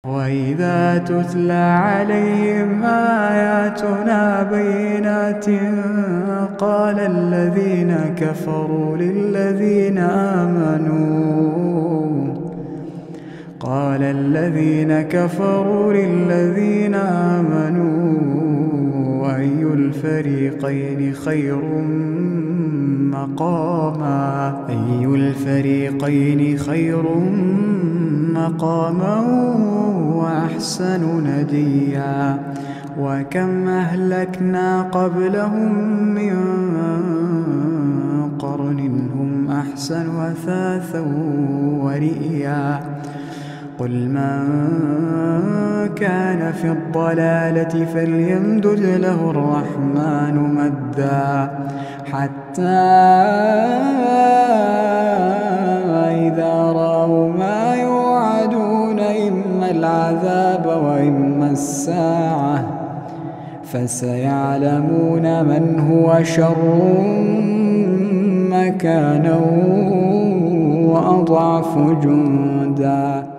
وإذا تتلى عليهم آياتنا بينات قال الذين كفروا للذين آمنوا أي الفريقين خير مقاما وأحسن نديا وكم أهلكنا قبلهم من قرن هم أحسن أثاثا ورئيا قل من كان في الضلالة فليمدد له الرحمن مدا حتى إذا رأوا ما يوعدون إما العذاب وإما الساعة فسيعلمون من هو شر مكانا وأضعف جندا